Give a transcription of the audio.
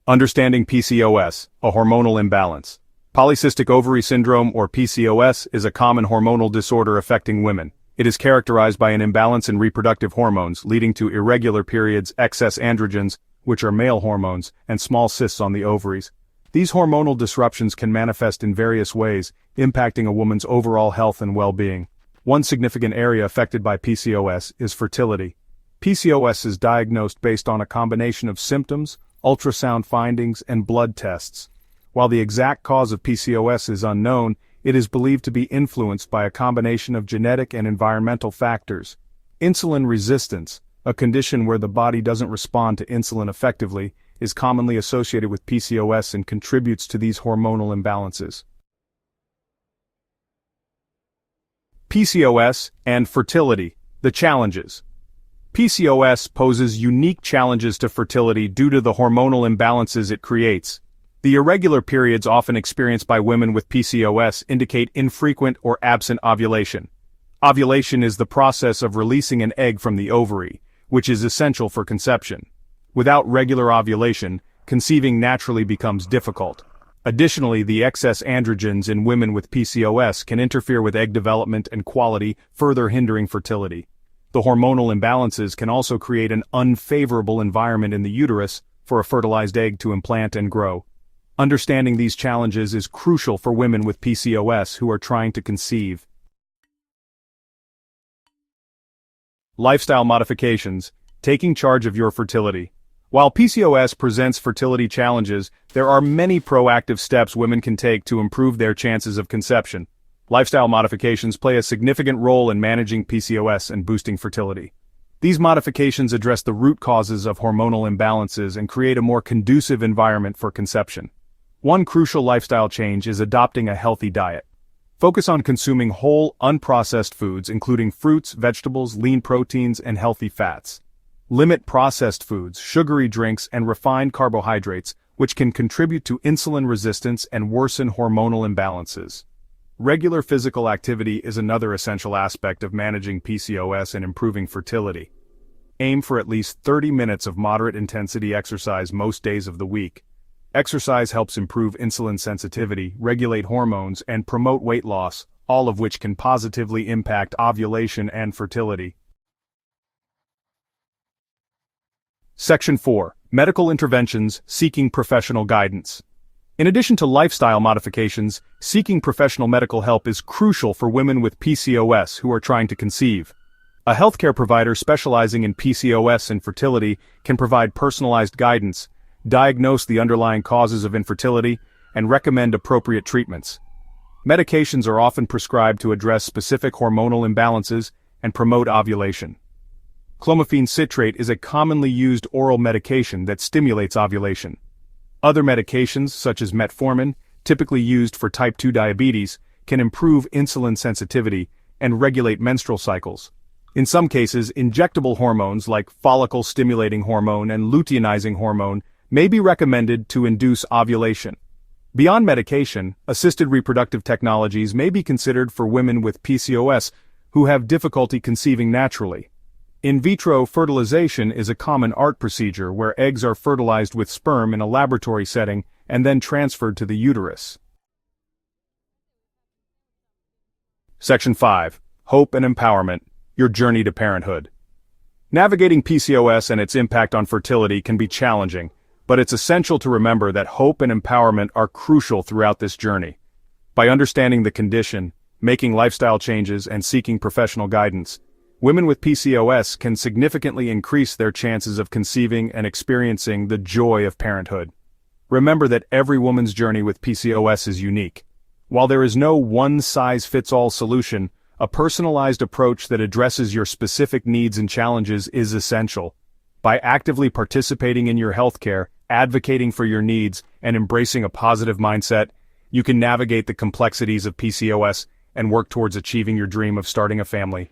Understanding PCOS, a hormonal imbalance. Polycystic Ovary Syndrome, or PCOS, is a common hormonal disorder affecting women. It is characterized by an imbalance in reproductive hormones, leading to irregular periods, excess androgens, which are male hormones, and small cysts on the ovaries. These hormonal disruptions can manifest in various ways, impacting a woman's overall health and well-being. One significant area affected by PCOS is fertility. PCOS is diagnosed based on a combination of symptoms, ultrasound findings, and blood tests. While the exact cause of PCOS is unknown, it is believed to be influenced by a combination of genetic and environmental factors. Insulin resistance, a condition where the body doesn't respond to insulin effectively, is commonly associated with PCOS and contributes to these hormonal imbalances. PCOS and fertility, the challenges. PCOS poses unique challenges to fertility due to the hormonal imbalances it creates. The irregular periods often experienced by women with PCOS indicate infrequent or absent ovulation. Ovulation is the process of releasing an egg from the ovary, which is essential for conception. Without regular ovulation, conceiving naturally becomes difficult. Additionally, the excess androgens in women with PCOS can interfere with egg development and quality, further hindering fertility. The hormonal imbalances can also create an unfavorable environment in the uterus for a fertilized egg to implant and grow. Understanding these challenges is crucial for women with PCOS who are trying to conceive. Lifestyle modifications, taking charge of your fertility. While PCOS presents fertility challenges, there are many proactive steps women can take to improve their chances of conception. Lifestyle modifications play a significant role in managing PCOS and boosting fertility. These modifications address the root causes of hormonal imbalances and create a more conducive environment for conception. One crucial lifestyle change is adopting a healthy diet. Focus on consuming whole, unprocessed foods including fruits, vegetables, lean proteins, and healthy fats. Limit processed foods, sugary drinks, and refined carbohydrates, which can contribute to insulin resistance and worsen hormonal imbalances. Regular physical activity is another essential aspect of managing PCOS and improving fertility. Aim for at least 30 minutes of moderate-intensity exercise most days of the week. Exercise helps improve insulin sensitivity, regulate hormones, and promote weight loss, all of which can positively impact ovulation and fertility. Section 4. Medical interventions, seeking professional guidance. In addition to lifestyle modifications, seeking professional medical help is crucial for women with PCOS who are trying to conceive. A healthcare provider specializing in PCOS and fertility can provide personalized guidance, diagnose the underlying causes of infertility, and recommend appropriate treatments. Medications are often prescribed to address specific hormonal imbalances and promote ovulation. Clomiphene citrate is a commonly used oral medication that stimulates ovulation. Other medications, such as metformin, typically used for type 2 diabetes, can improve insulin sensitivity and regulate menstrual cycles. In some cases, injectable hormones like follicle-stimulating hormone and luteinizing hormone may be recommended to induce ovulation. Beyond medication, assisted reproductive technologies may be considered for women with PCOS who have difficulty conceiving naturally. In vitro fertilization is a common art procedure where eggs are fertilized with sperm in a laboratory setting and then transferred to the uterus. Section 5. Hope and Empowerment, your journey to parenthood. Navigating PCOS and its impact on fertility can be challenging, but it's essential to remember that hope and empowerment are crucial throughout this journey. By understanding the condition, making lifestyle changes, and seeking professional guidance, women with PCOS can significantly increase their chances of conceiving and experiencing the joy of parenthood. Remember that every woman's journey with PCOS is unique. While there is no one-size-fits-all solution, a personalized approach that addresses your specific needs and challenges is essential. By actively participating in your healthcare, advocating for your needs, and embracing a positive mindset, you can navigate the complexities of PCOS and work towards achieving your dream of starting a family.